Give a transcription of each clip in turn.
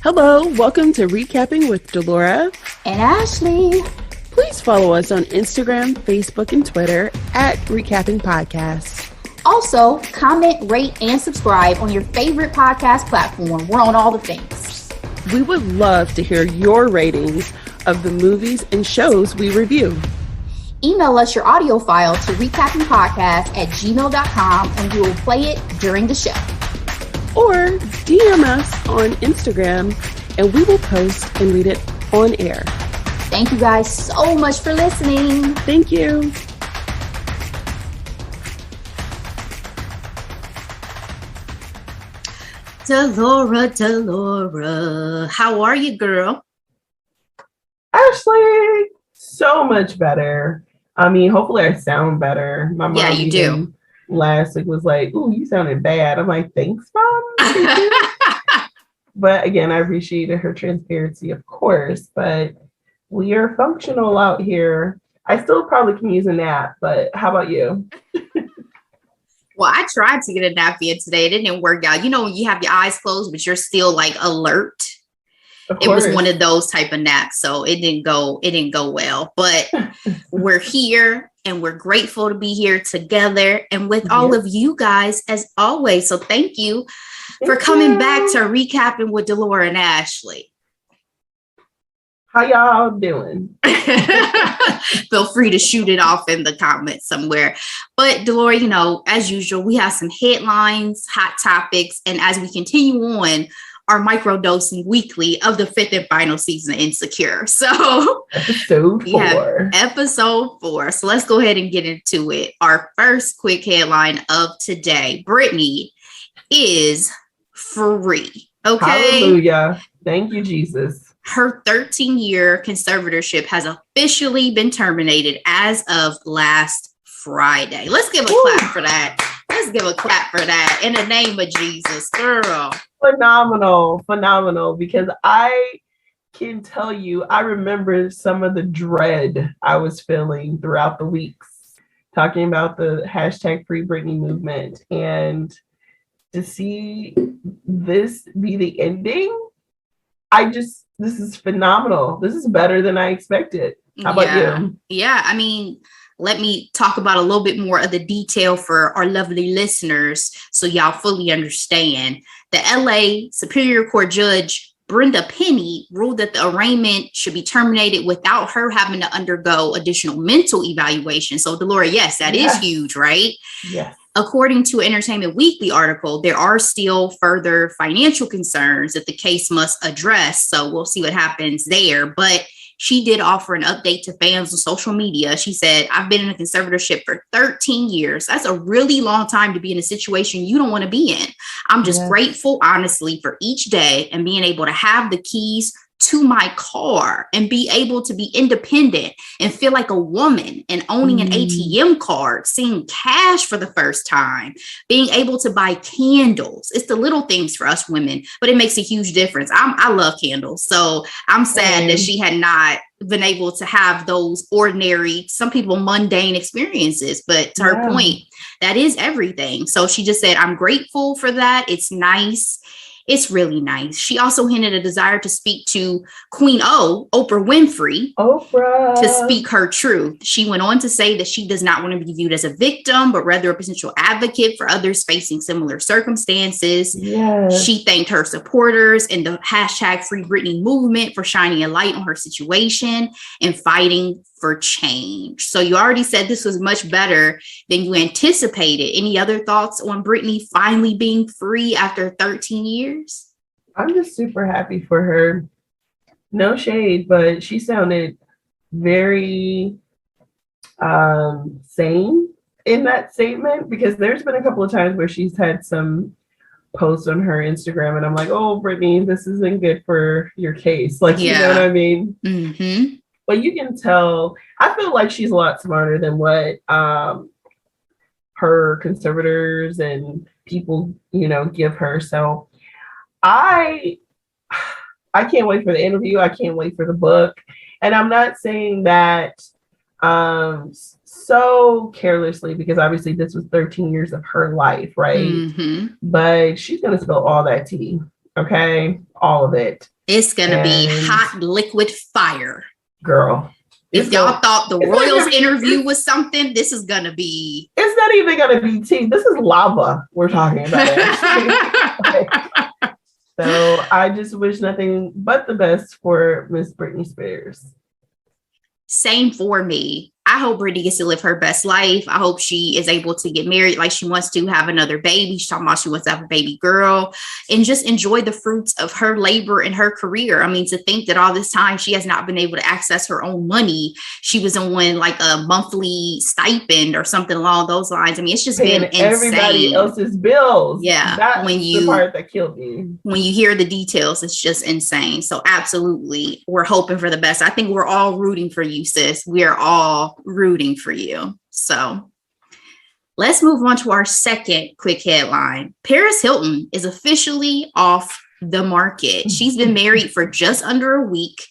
Hello, welcome to Recapping with Delora and Ashley. Please follow us on Instagram, Facebook, and Twitter at Recapping Podcast. Also, comment, rate, and subscribe on your favorite podcast platform. We're on all the things. We would love to hear your ratings of the movies and shows we review. Email us your audio file to recappingpodcast@gmail.com and we will play it during the show. Or DM us on Instagram and we will post and read it on air. Thank you guys so much for listening. Thank you. Delora, how are you, girl? Ashley, so much better. I mean, hopefully I sound better. My mom you do. Last week was like, "Ooh, you sounded bad." I'm like, "Thanks, Mom." But again, I appreciated her transparency, of course. But we are functional out here. I still probably can use a nap, but how about you? Well, I tried to get a nap in today. It didn't work out. You know, when you have your eyes closed, but you're still like alert. It was one of those type of naps. So it didn't go well, but we're here and we're grateful to be here together and with all of you guys as always. So thank you for coming back to Recapping with Delora and Ashley. How y'all doing? Feel free to shoot it off in the comments somewhere. But Delora, you know, as usual, we have some headlines, hot topics, and as we continue on, our microdosing weekly of the 5th and final season of Insecure. So episode 4. Episode 4. So let's go ahead and get into it. Our first quick headline of today. Britney is free. Okay. Hallelujah. Thank you, Jesus. Her 13-year conservatorship has officially been terminated as of last Friday. Let's give a clap for that. Let's give a clap for that in the name of Jesus, girl. Phenomenal, because I can tell you, I remember some of the dread I was feeling throughout the weeks, talking about the hashtag Free Britney movement, and to see this be the ending, this is phenomenal. This is better than I expected. How about you? Yeah, I mean, let me talk about a little bit more of the detail for our lovely listeners so y'all fully understand. The LA Superior Court Judge Brenda Penny ruled that the arraignment should be terminated without her having to undergo additional mental evaluation. So, Delora, yes, that is huge, right? Yes. According to Entertainment Weekly article, there are still further financial concerns that the case must address. So we'll see what happens there. But she did offer an update to fans on social media. She said, "I've been in a conservatorship for 13 years. That's a really long time to be in a situation you don't want to be in. I'm just grateful, honestly, for each day and being able to have the keys to my car and be able to be independent and feel like a woman and owning an ATM card, seeing cash for the first time, being able to buy candles. It's the little things for us women, but it makes a huge difference. I love candles. So I'm sad that she had not been able to have those ordinary, some people mundane experiences, but to her point, that is everything. So she just said, I'm grateful for that. It's nice. It's really nice. She also hinted a desire to speak to Queen O, Oprah Winfrey, to speak her truth. She went on to say that she does not want to be viewed as a victim, but rather a potential advocate for others facing similar circumstances. Yes. She thanked her supporters and the hashtag Free Britney movement for shining a light on her situation and fighting for change. So you already said this was much better than you anticipated. Any other thoughts on Britney finally being free after 13 years? I'm just super happy for her. No shade, but she sounded very sane in that statement, because there's been a couple of times where she's had some posts on her Instagram and I'm like, oh, Britney, this isn't good for your case. Like, you know what I mean? Mm-hmm. But you can tell, I feel like she's a lot smarter than what her conservators and people, give her. So I can't wait for the interview. I can't wait for the book. And I'm not saying that so carelessly, because obviously this was 13 years of her life, right? Mm-hmm. But she's going to spill all that tea, okay? All of it. It's going to be And hot liquid fire. girl. If y'all thought the Royals interview was something, this is going to be. It's not even going to be tea. This is lava we're talking about, actually. So I just wish nothing but the best for Miss Britney Spears. Same for me. I hope Britney gets to live her best life. I hope she is able to get married like she wants to, have another baby. She's talking about she wants to have a baby girl and just enjoy the fruits of her labor and her career. I mean, to think that all this time she has not been able to access her own money. She was on like a monthly stipend or something along those lines. I mean, it's just been insane. Everybody else's bills. Yeah. That's the part that killed me. When you hear the details, it's just insane. So absolutely, we're hoping for the best. I think we're all rooting for you, sis. We are all rooting for you. So let's move on to our second quick headline. Paris Hilton is officially off the market. She's been married for just under a week.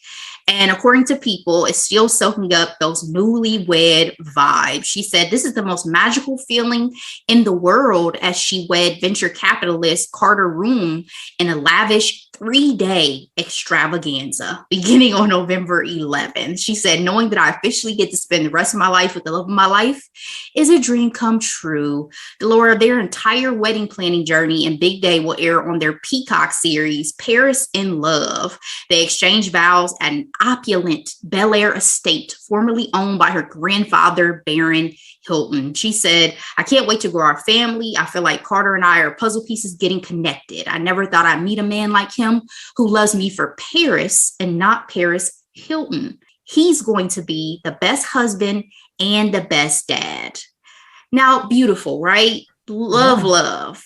And according to People, is still soaking up those newlywed vibes. She said this is the most magical feeling in the world as she wed venture capitalist Carter Room in a lavish 3-day extravaganza beginning on November 11th. She said, knowing that I officially get to spend the rest of my life with the love of my life is a dream come true. Delora, their entire wedding planning journey and big day will air on their Peacock series, Paris in Love. They exchange vows at an opulent Bel Air estate formerly owned by her grandfather, Baron Hilton. She said, I can't wait to grow our family. I feel like Carter and I are puzzle pieces getting connected. I never thought I'd meet a man like him who loves me for Paris and not Paris Hilton. He's going to be the best husband and the best dad. Now, beautiful, right? Love.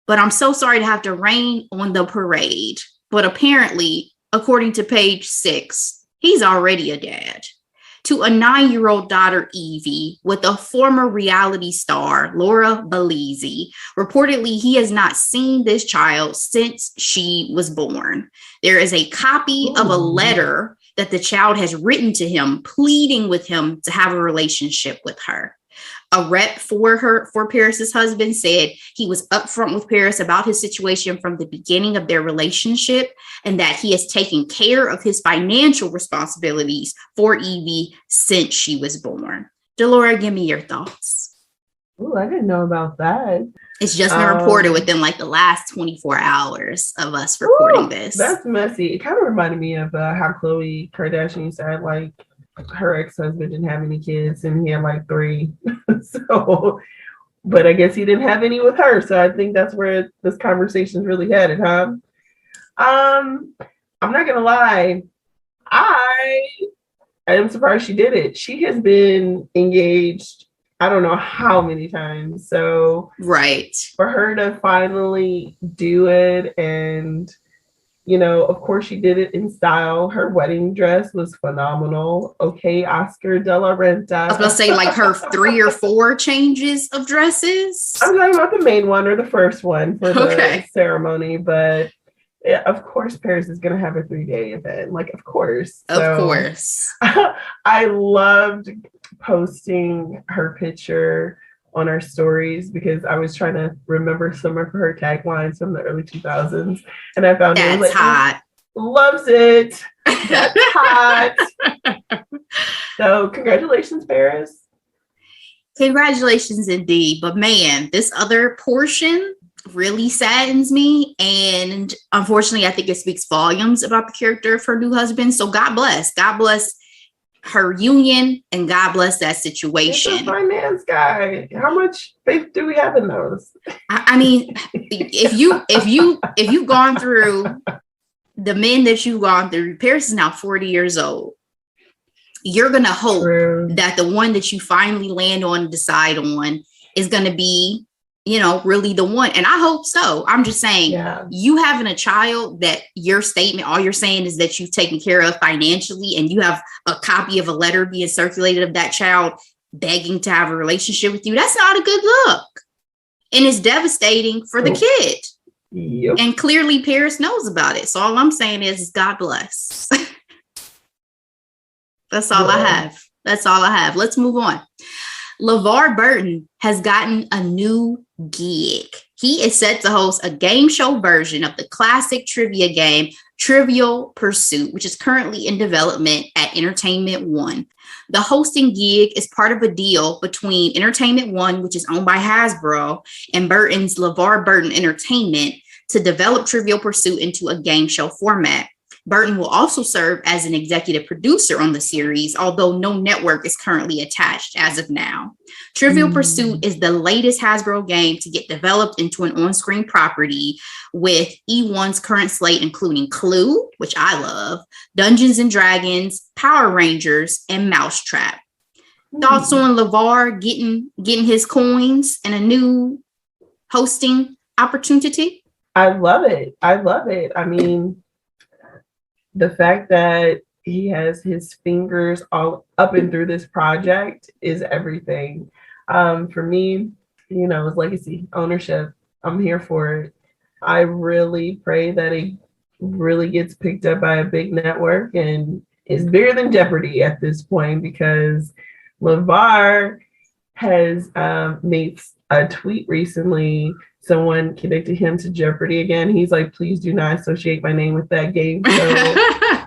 But I'm so sorry to have to rain on the parade. But apparently, according to Page 6, he's already a dad to a 9-year-old daughter, Evie, with a former reality star, Laura Bellizzi. Reportedly, he has not seen this child since she was born. There is a copy of a letter that the child has written to him, pleading with him to have a relationship with her. A rep for Paris's husband said he was upfront with Paris about his situation from the beginning of their relationship and that he has taken care of his financial responsibilities for Evie since she was born. Delora, give me your thoughts. Oh, I didn't know about that. It's just been reported within like the last 24 hours of us reporting this. That's messy. It kind of reminded me of how Khloe Kardashian said, like, her ex-husband didn't have any kids and he had like 3. So, but I guess he didn't have any with her. So I think that's where this conversation's really headed, huh? I'm not gonna lie. I am surprised she did it. She has been engaged, I don't know how many times. So right. For her to finally do it, and you know, of course, she did it in style. Her wedding dress was phenomenal. Okay, Oscar de la Renta. I was going to say, like, her 3 or 4 changes of dresses. I'm talking about the main one or the first one for the ceremony. But, yeah, of course, Paris is going to have a 3-day event. Like, of course. Of course. I loved posting her picture on our stories because I was trying to remember some of her taglines from the early 2000s, and I found that's hot. Loves it. That's hot. So congratulations, Paris. Congratulations indeed. But man, this other portion really saddens me, and unfortunately, I think it speaks volumes about the character of her new husband. So God bless. God bless her union, and God bless that situation. He's a finance guy. How much faith do we have in those? I mean, if you've gone through the men that you've gone through, Paris is now 40 years old. You're gonna hope that the one that you finally land on and decide on is gonna be, you know, really the one. And I hope so. I'm just saying, you having a child that your statement, all you're saying is that you've taken care of financially, and you have a copy of a letter being circulated of that child begging to have a relationship with you. That's not a good look. And it's devastating for the kid. Yep. And clearly Paris knows about it. So all I'm saying is God bless. That's all I have. That's all I have. Let's move on. LeVar Burton has gotten a new gig. He is set to host a game show version of the classic trivia game, Trivial Pursuit, which is currently in development at Entertainment One. The hosting gig is part of a deal between Entertainment One, which is owned by Hasbro, and Burton's LeVar Burton Entertainment to develop Trivial Pursuit into a game show format. Burton will also serve as an executive producer on the series, although no network is currently attached as of now. Trivial Pursuit is the latest Hasbro game to get developed into an on-screen property, with E1's current slate including Clue, which I love, Dungeons and Dragons, Power Rangers, and Mousetrap. Thoughts on LeVar getting his coins and a new hosting opportunity? I love it. I mean, the fact that he has his fingers all up and through this project is everything. For me, it's legacy, ownership. I'm here for it. I really pray that it really gets picked up by a big network and is bigger than Jeopardy at this point, because LeVar has made a tweet recently. Someone connected him to Jeopardy again. He's like, please do not associate my name with that game show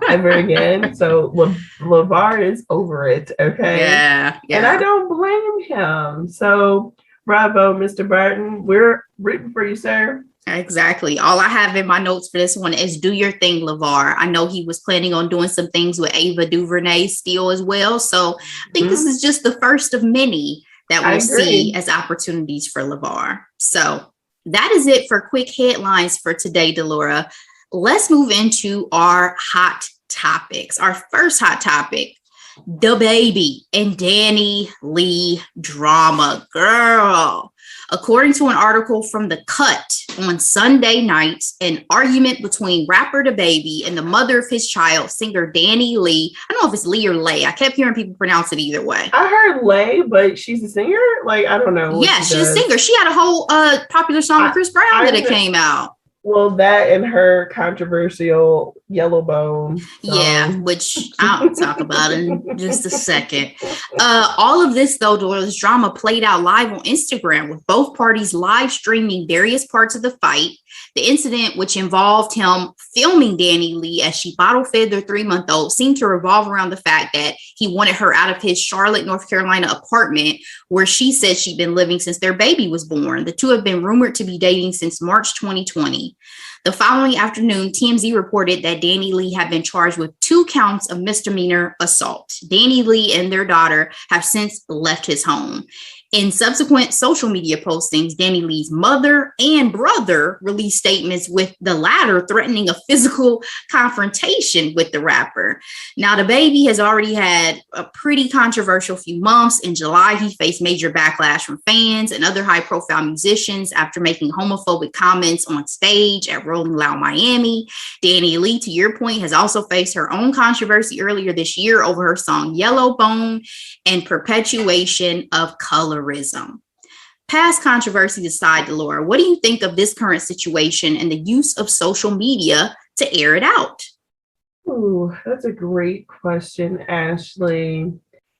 ever again. So LeVar is over it, okay? Yeah. And I don't blame him. So bravo, Mr. Burton. We're rooting for you, sir. Exactly. All I have in my notes for this one is do your thing, LeVar. I know he was planning on doing some things with Ava DuVernay still as well. So I think this is just the first of many that we'll see as opportunities for LeVar. So that is it for quick headlines for today, Delora. Let's move into our hot topics. Our first hot topic, DaBaby and Danny Lee drama. Girl, according to an article from The Cut on Sunday night, an argument between rapper DaBaby and the mother of his child, singer Danny Lee. I don't know if it's Lee or Lay. I kept hearing people pronounce it either way. I heard Lay, but she's a singer? Like, I don't know. Yeah, she's a singer. She had a whole popular song with Chris Brown that came out. Well, that and her controversial Yellow Bone song. Yeah, which I'll talk about in just a second. All of this, though, this drama played out live on Instagram, with both parties live streaming various parts of the fight. The incident, which involved him filming Danny Lee as she bottle fed their 3-month-old, seemed to revolve around the fact that he wanted her out of his Charlotte, North Carolina apartment, where she said she'd been living since their baby was born. The two have been rumored to be dating since March 2020. The following afternoon, TMZ reported that Danny Lee had been charged with 2 counts of misdemeanor assault. Danny Lee and their daughter have since left his home. In subsequent social media postings, Danny Lee's mother and brother released statements, with the latter threatening a physical confrontation with the rapper. Now, DaBaby has already had a pretty controversial few months. In July, he faced major backlash from fans and other high-profile musicians after making homophobic comments on stage at Rolling Loud Miami. Danny Lee, to your point, has also faced her own controversy earlier this year over her song Yellow Bone and perpetuation of colorism. Past controversies aside, Delora, what do you think of this current situation and the use of social media to air it out? Ooh, that's a great question, Ashley.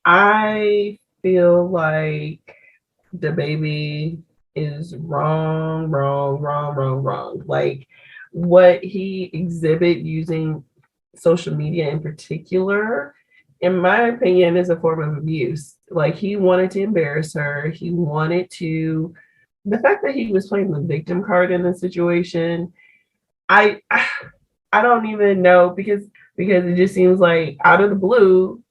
I feel like DaBaby is wrong. Like, what he exhibit using social media in particular, in my opinion, is a form of abuse. Like, he wanted to embarrass her. He wanted to, the fact that he was playing the victim card in the situation, I don't even know, because it just seems like out of the blue,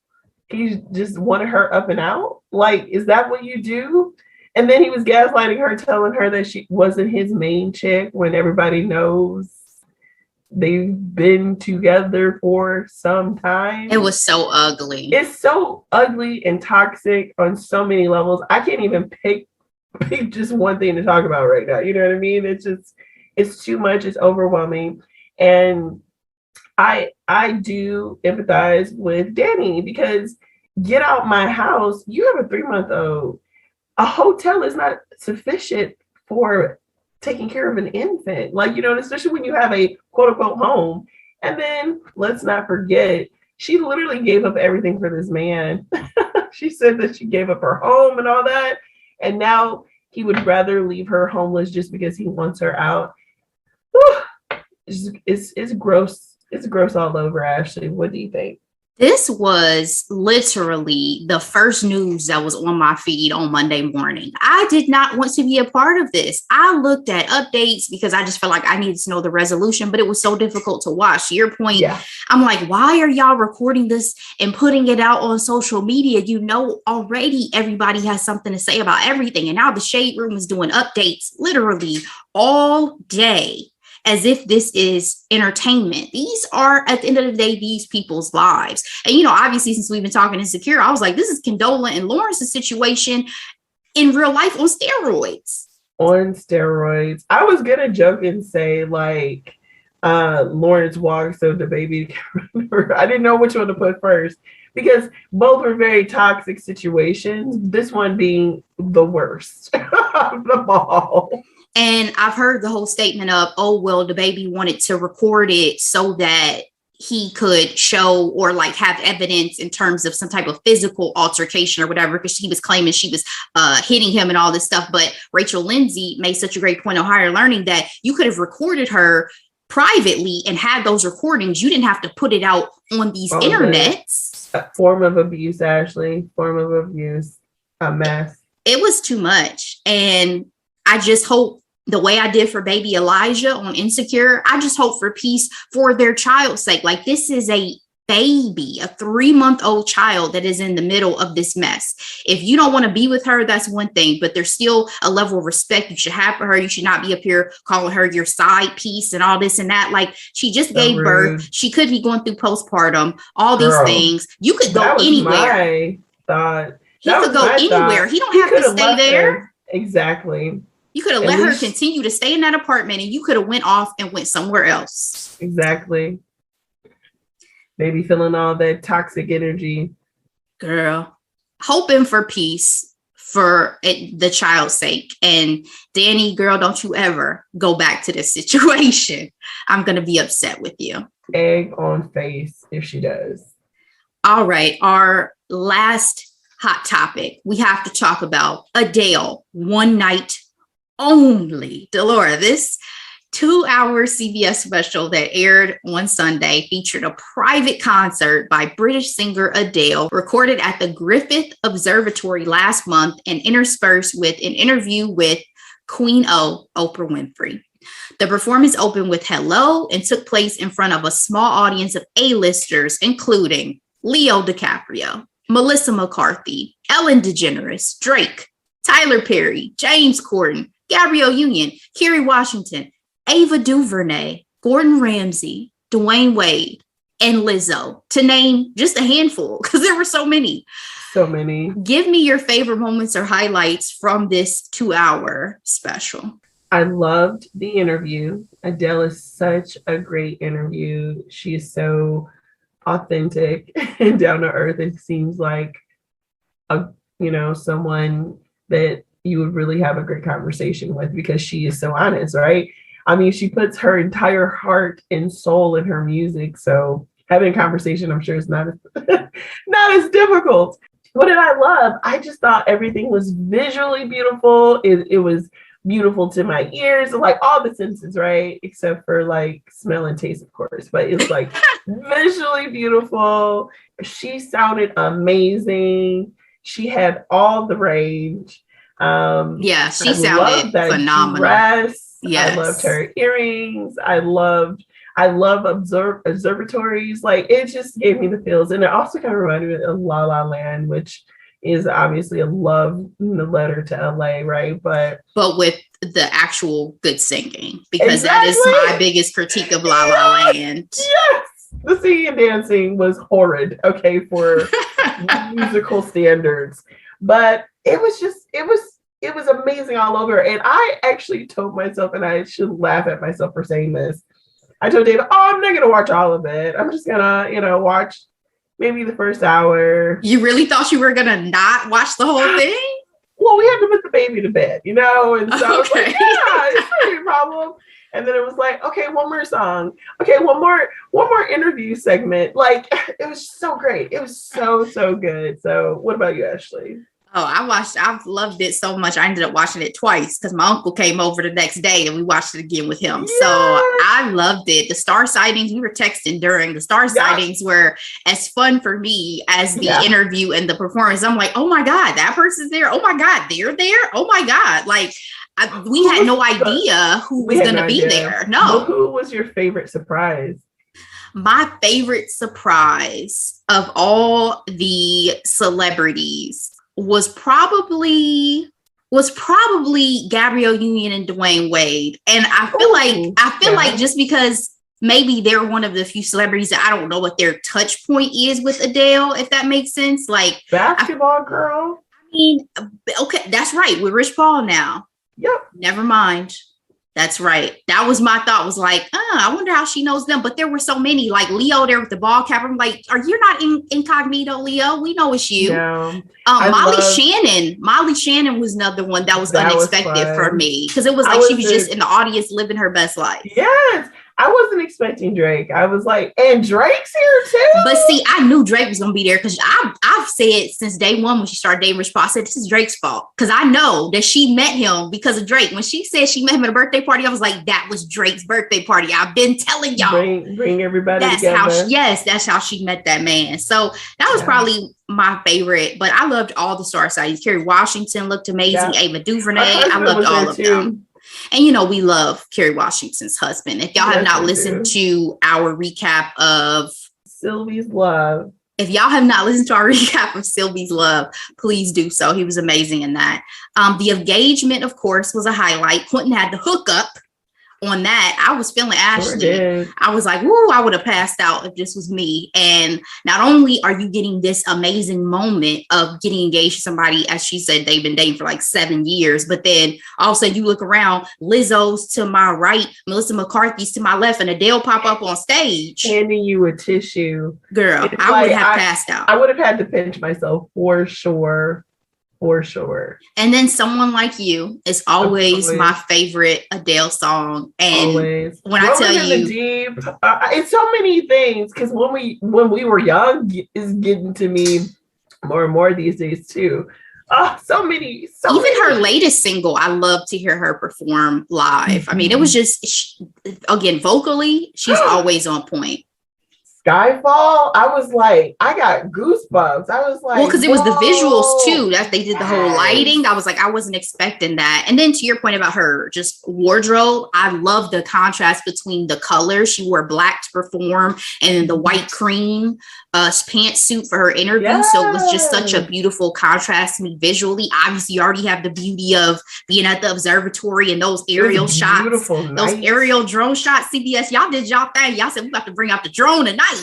he just wanted her up and out. Like, is that what you do? And then he was gaslighting her, telling her that she wasn't his main chick, when everybody knows they've been together for some time. It was so ugly. It's so ugly and toxic on so many levels. I can't even pick just one thing to talk about right now. You know what I mean? It's too much. It's overwhelming. And I do empathize with Danny, because get out my house. You have a 3-month-old. A hotel is not sufficient for taking care of an infant, like, especially when you have a quote unquote home. And then let's not forget, she literally gave up everything for this man. She said that she gave up her home and all that. And now he would rather leave her homeless just because he wants her out. Whew. It's gross. It's gross all over, Ashley. What do you think? This was literally the first news that was on my feed on Monday morning. I did not want to be a part of this. I looked at updates because I just felt like I needed to know the resolution, but it was so difficult to watch. To your point, yeah. I'm like, why are y'all recording this and putting it out on social media? You know, already everybody has something to say about everything. And now the Shade Room is doing updates literally all day, as if this is entertainment. These are, at the end of the day, these people's lives. And, you know, obviously, since we've been talking Insecure, I was like, this is Condola and Lawrence's situation in real life on steroids. On steroids. I was going to joke and say, like, Lawrence walked so DaBaby can remember. I didn't know which one to put first because both were very toxic situations. This one being the worst of them all. And I've heard the whole statement of, oh, well, DaBaby wanted to record it so that he could show or like have evidence in terms of some type of physical altercation or whatever, because he was claiming she was hitting him and all this stuff. But Rachel Lindsay made such a great point on Higher Learning that you could have recorded her privately and had those recordings. You didn't have to put it out on these internets. A form of abuse, Ashley. Form of abuse. A mess. It was too much. And I just hope, the way I did for baby Elijah on Insecure, I just hope for peace for their child's sake. Like, this is a baby, a 3-month-old child that is in the middle of this mess. If you don't want to be with her, that's one thing, but there's still a level of respect you should have for her. You should not be up here calling her your side piece and all this and that. Like, she just gave birth. She could be going through postpartum, all these things. You could go anywhere. My thought. He could go anywhere. He don't have to stay there. Exactly. You could have let her continue to stay in that apartment and you could have went off and went somewhere else. Exactly. Maybe feeling all that toxic energy. Girl, hoping for peace for the child's sake. And Danny, girl, don't you ever go back to this situation. I'm going to be upset with you. Egg on face if she does. All right. Our last hot topic. We have to talk about Adele, One Night Only. Delora, this 2-hour CBS special that aired on Sunday featured a private concert by British singer Adele, recorded at the Griffith Observatory last month and interspersed with an interview with Queen O, Oprah Winfrey. The performance opened with Hello and took place in front of a small audience of A-listers, including Leo DiCaprio, Melissa McCarthy, Ellen DeGeneres, Drake, Tyler Perry, James Corden, Gabrielle Union, Kerry Washington, Ava DuVernay, Gordon Ramsay, Dwayne Wade, and Lizzo, to name just a handful, because there were so many. So many. Give me your favorite moments or highlights from this 2-hour special. I loved the interview. Adele is such a great interview. She is so authentic and down to earth. It seems like someone that you would really have a great conversation with because she is so honest, right? I mean, she puts her entire heart and soul in her music. So having a conversation, I'm sure, is not as difficult. What did I love? I just thought everything was visually beautiful. It was beautiful to my ears, like all the senses, right? Except for like smell and taste, of course. But it's like visually beautiful. She sounded amazing. She had all the range. She sounded phenomenal. Dress. Yes. I loved her earrings. I love observatories. Like, it just gave me the feels. And it also kind of reminded me of La La Land, which is obviously a love letter to LA, right? But with the actual good singing, because that is my biggest critique of La La Land. Yes. The singing and dancing was horrid, okay, for musical standards. But it was amazing all over. And I actually told myself, and I should laugh at myself for saying this, I told David, I'm not going to watch all of it. I'm just going to, watch maybe the first hour. You really thought you were going to not watch the whole thing? Well, we had to put the baby to bed, and so I was like, it's not a problem. And then it was like, okay, one more song. Okay, one more interview segment. Like, it was so great. It was so good. So what about you, Ashley? Oh, I've loved it so much. I ended up watching it twice because my uncle came over the next day and we watched it again with him. Yes. So I loved it. The star sightings, we were texting during the star sightings were as fun for me as the interview and the performance. I'm like, oh my God, that person's there. Oh my God, they're there. Oh my God. Like we had no idea who was going to be there. No. Well, who was your favorite surprise? My favorite surprise of all the celebrities was probably Gabrielle Union and Dwayne Wade. And I feel like just because maybe they're one of the few celebrities that I don't know what their touch point is with Adele, if that makes sense. Like basketball girl. I mean, okay, that's right. With Rich Paul now. Yep. Never mind. That's right. That was my thought, was like, I wonder how she knows them. But there were so many, like Leo there with the ball cap. I'm like, are you not incognito, Leo? We know it's you. Yeah. Molly Shannon was another one that was unexpected for me, because it was like she was just in the audience living her best life. Yes. I wasn't expecting Drake. I was like, and Drake's here too? But see, I knew Drake was going to be there because I've said since day one when she started dating Rich Paul, I said, this is Drake's fault. Because I know that she met him because of Drake. When she said she met him at a birthday party, I was like, that was Drake's birthday party. I've been telling y'all. Bring everybody together. That's how she met that man. So that was probably my favorite. But I loved all the star sightings. Kerry Washington looked amazing. Yeah. Ava DuVernay. I loved all of them. And, you know, we love Kerry Washington's husband. If y'all have not listened to our recap of Sylvie's Love. If y'all have not listened to our recap of Sylvie's Love, please do so. He was amazing in that. The engagement, of course, was a highlight. Quentin had the hookup on that. I was feeling Ashley. I was like, woo, I would have passed out if this was me. And not only are you getting this amazing moment of getting engaged to somebody, as she said, they've been dating for like 7 years, but then all of a sudden you look around, Lizzo's to my right, Melissa McCarthy's to my left, and Adele pop up on stage. Handing you a tissue. Girl, I would have passed out. I would have had to pinch myself for sure. For sure. And then Someone Like You is always my favorite Adele song. And when I tell you, deep, it's so many things, because when we were young is getting to me more and more these days too. So many. Her latest single, I love to hear her perform live. I mean, it was just, again, vocally, she's always on point. Skyfall, I was like, I got goosebumps. I was like, well, because it was the visuals too, that they did the whole lighting. I was like, I wasn't expecting that. And then to your point about her just wardrobe, I love the contrast between the colors. She wore black to perform and then the white cream pantsuit for her interview. Yes. So it was just such a beautiful contrast to me visually. Obviously, you already have the beauty of being at the observatory and those aerial shots, those aerial drone shots. CBS, y'all did y'all thing. Y'all said we got to bring out the drone tonight.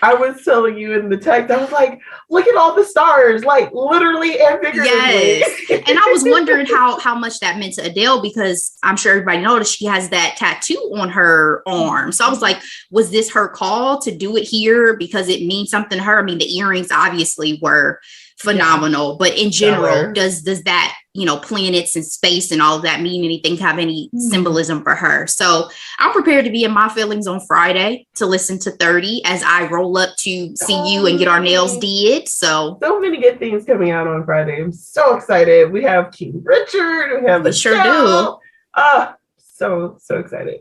I was telling you in the text, I was like, look at all the stars, like literally and figuratively. Yes. And I was wondering how much that meant to Adele, because I'm sure everybody noticed she has that tattoo on her arm. So I was like, was this her call to do it here because it means something to her? I mean, the earrings obviously were phenomenal, but in general, does that, planets and space and all of that mean anything, have any symbolism for her? So I'm prepared to be in my feelings on Friday to listen to 30 as I roll up to see you and get our nails did. So many good things coming out on Friday. I'm so excited. We have King Richard. We have the sure do. So excited.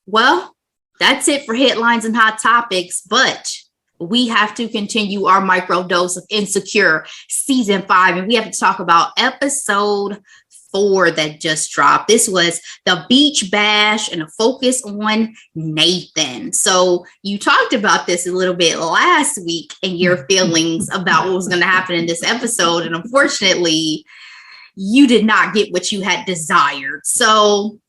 Well, that's it for headlines and hot topics, but we have to continue our microdose of Insecure season 5, and we have to talk about episode 4 that just dropped. This was the beach bash and a focus on Nathan. So you talked about this a little bit last week and your feelings about what was going to happen in this episode, and unfortunately, you did not get what you had desired. So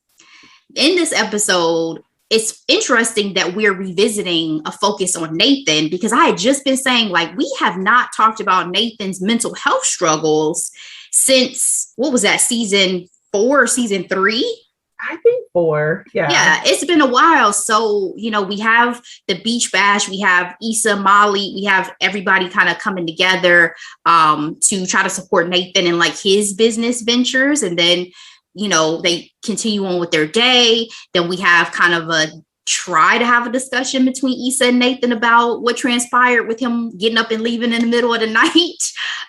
in this episode, it's interesting that we're revisiting a focus on Nathan, because I had just been saying, like, we have not talked about Nathan's mental health struggles since, what was that, season 4 or season 3? I think 4. Yeah, it's been a while. So, we have the beach bash, we have Issa, Molly, we have everybody kind of coming together to try to support Nathan and like his business ventures. And then they continue on with their day. Then we have kind of a try to have a discussion between Issa and Nathan about what transpired with him getting up and leaving in the middle of the night.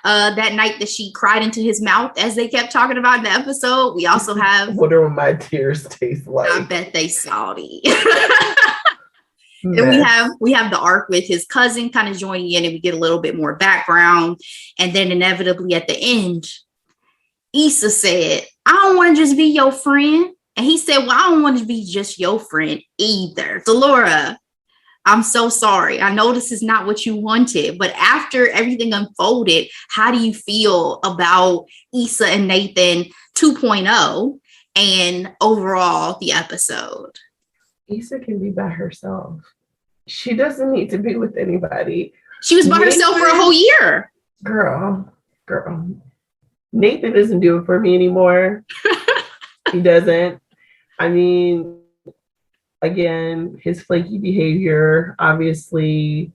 That night that she cried into his mouth, as they kept talking about in the episode. We also have... What do my tears taste like? I bet they salty. Then we have the arc with his cousin kind of joining in, and we get a little bit more background. And then inevitably at the end, Issa said, I don't want to just be your friend. And he said, well, I don't want to be just your friend either. So Laura, I'm so sorry. I know this is not what you wanted, but after everything unfolded, how do you feel about Issa and Nathan 2.0 and overall the episode? Issa can be by herself. She doesn't need to be with anybody. She was by herself for a whole year. Girl. Nathan doesn't do it for me anymore. He doesn't. I mean, again, his flaky behavior, obviously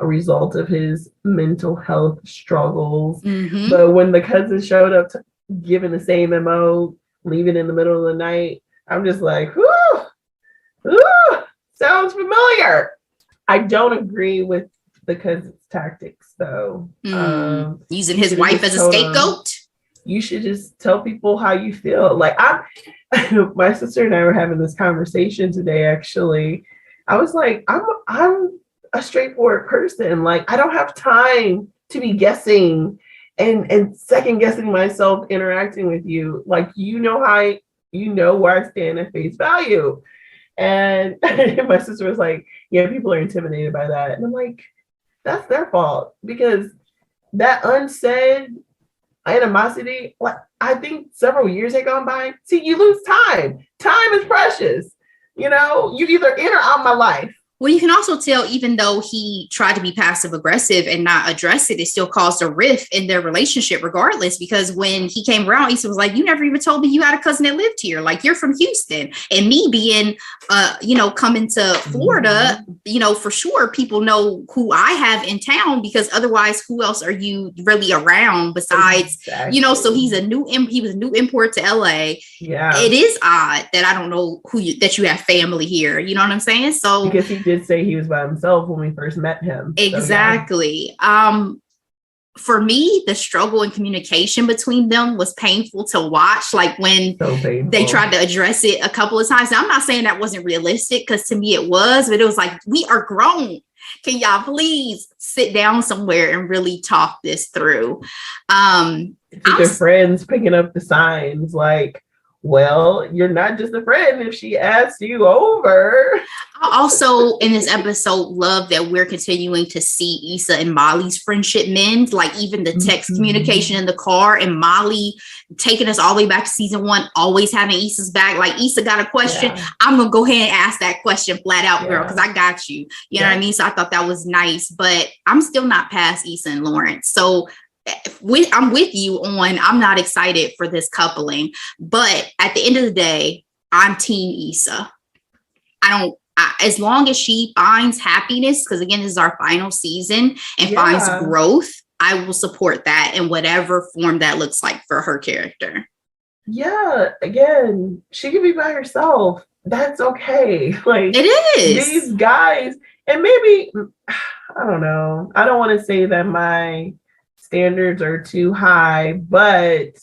a result of his mental health struggles. Mm-hmm. But when the cousin showed up giving the same MO, leaving in the middle of the night, I'm just like, whoo, sounds familiar. I don't agree with the cousin's tactics, though. Using his wife as a scapegoat? You should just tell people how you feel. Like, my sister and I were having this conversation today, actually. I was like, I'm a straightforward person. Like, I don't have time to be guessing and second guessing myself interacting with you. Like, you know where I stand at face value. And my sister was like, yeah, people are intimidated by that. And I'm like, that's their fault, because that unsaid animosity, like, I think several years had gone by. See, you lose time. Time is precious. You either in or out my life. Well, you can also tell, even though he tried to be passive aggressive and not address it, it still caused a rift in their relationship regardless, because when he came around, Issa was like, you never even told me you had a cousin that lived here. Like, you're from Houston. And me being, coming to Florida, for sure, people know who I have in town, because otherwise, who else are you really around besides, exactly. So he was a new import to LA. Yeah. It is odd that I don't know that you have family here. You know what I'm saying? So because he did say he was by himself when we first met him. Exactly. So, yeah. For me, the struggle in communication between them was painful to watch. Like, when they tried to address it a couple of times. Now, I'm not saying that wasn't realistic, because to me it was, but it was like, we are grown. Can y'all please sit down somewhere and really talk this through? Their friends picking up the signs like, well, you're not just a friend if she asks you over. I also, in this episode, love that we're continuing to see Issa and Molly's friendship mend. Like, even the text communication in the car, and Molly taking us all the way back to season 1, always having Issa's back. Like, Issa got a question. Yeah. I'm going to go ahead and ask that question flat out, girl, because I got you. You know what I mean? So I thought that was nice, but I'm still not past Issa and Lawrence. So I'm with you on, I'm not excited for this coupling, but at the end of the day, I'm team Issa. As long as she finds happiness, because again, this is our final season, and finds growth, I will support that in whatever form that looks like for her character. Yeah, again, she can be by herself. That's okay. Like, it is. These guys, and maybe, I don't know. I don't want to say that my standards are too high, but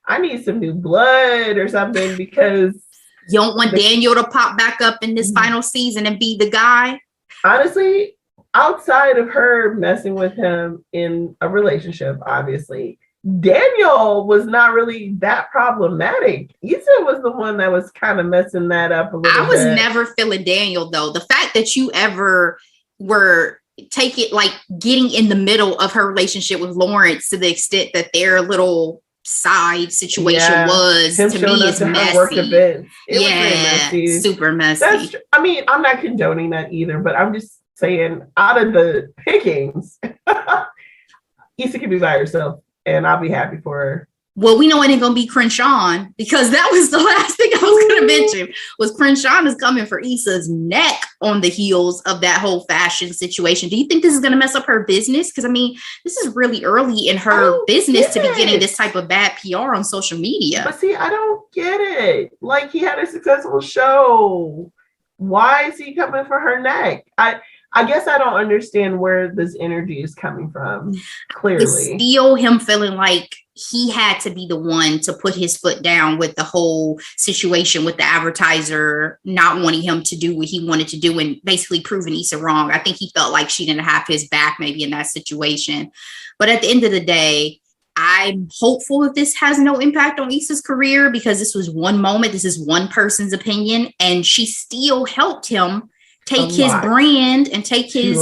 I need some new blood or something, because you don't want Daniel to pop back up in this final season and be the guy. Honestly, outside of her messing with him in a relationship, obviously, Daniel was not really that problematic. Issa was the one that was kind of messing that up a little bit. I was never feeling Daniel, though. The fact that you ever were getting in the middle of her relationship with Lawrence to the extent that their little side situation was, to me, is messy. It was messy. Super messy. I'm not condoning that either, but I'm just saying, out of the pickings, Issa can be by herself, and I'll be happy for her. Well, we know it ain't going to be Crenshaw, because that was the last thing I was going to mention, was Crenshaw is coming for Issa's neck on the heels of that whole fashion situation. Do you think this is going to mess up her business? Because, this is really early in her business to be getting this type of bad PR on social media. But see, I don't get it. Like, he had a successful show. Why is he coming for her neck? I guess I don't understand where this energy is coming from. Clearly, it's still him feeling like he had to be the one to put his foot down with the whole situation with the advertiser not wanting him to do what he wanted to do and basically proving Issa wrong. I think he felt like she didn't have his back maybe in that situation. But at the end of the day, I'm hopeful that this has no impact on Issa's career, because this was one moment. This is one person's opinion, and she still helped him take his brand and take his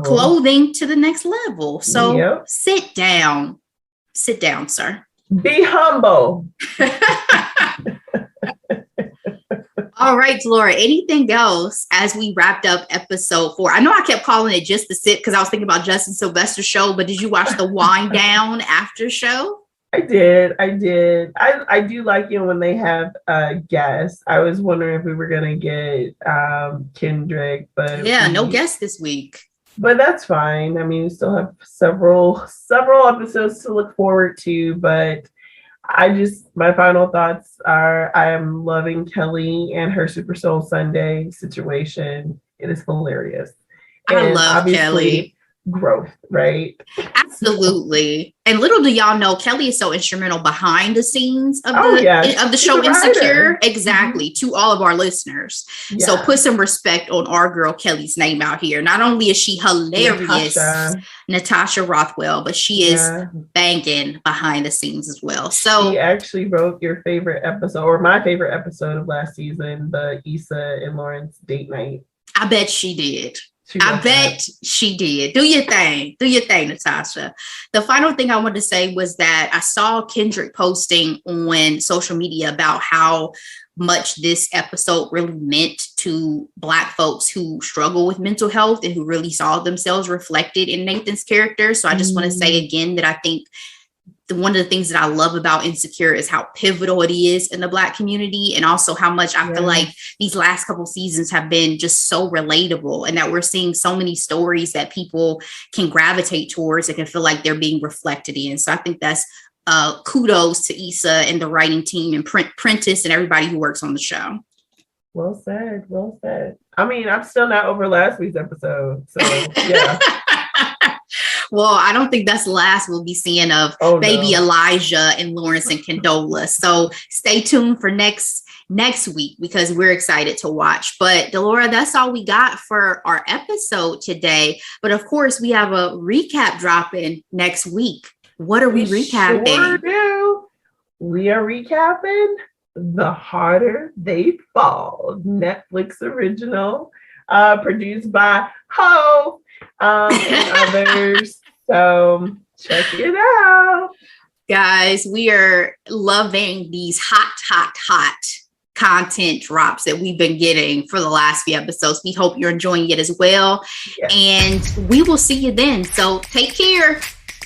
clothing to the next level. So sit down, sir. Be humble. All right, Laura, anything else as we wrapped up episode 4? I know I kept calling it Just the Sip because I was thinking about Justin Sylvester's show, but did you watch the wind down after show? I did. I do like it when they have guests. I was wondering if we were going to get Kendrick, but no guests this week. But that's fine. I mean, we still have several episodes to look forward to, but my final thoughts are I am loving Kelly and her Super Soul Sunday situation. It is hilarious. I love Kelly. Growth, right? Absolutely. And little do y'all know, Kelly is so instrumental behind the scenes of the show Insecure. Exactly. To all of our listeners. Yeah. So put some respect on our girl Kelly's name out here. Not only is she hilarious, Natasha Rothwell, but she is banging behind the scenes as well. So she actually wrote your favorite episode, or my favorite episode of last season, the Issa and Lawrence date night. I bet she did. I bet she did. Do your thing, Natasha. The final thing I wanted to say was that I saw Kendrick posting on social media about how much this episode really meant to Black folks who struggle with mental health and who really saw themselves reflected in Nathan's character. So I just want to say again that I think one of the things that I love about Insecure is how pivotal it is in the Black community, and also how much I feel like these last couple seasons have been just so relatable, and that we're seeing so many stories that people can gravitate towards and can feel like they're being reflected in. So I think that's kudos to Issa and the writing team and Prentice and everybody who works on the show. Well said. I mean, I'm still not over last week's episode. So yeah. Well, I don't think that's the last we'll be seeing of baby Elijah and Lawrence and Condola. So stay tuned for next week, because we're excited to watch. But Delora, that's all we got for our episode today. But of course, we have a recap dropping next week. What are we recapping? Sure do. We are recapping The Harder They Fall, Netflix original, produced by Ho and others. So check it out. Guys, we are loving these hot content drops that we've been getting for the last few episodes. We hope you're enjoying it as well. Yes. And we will see you then. So take care.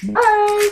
Bye.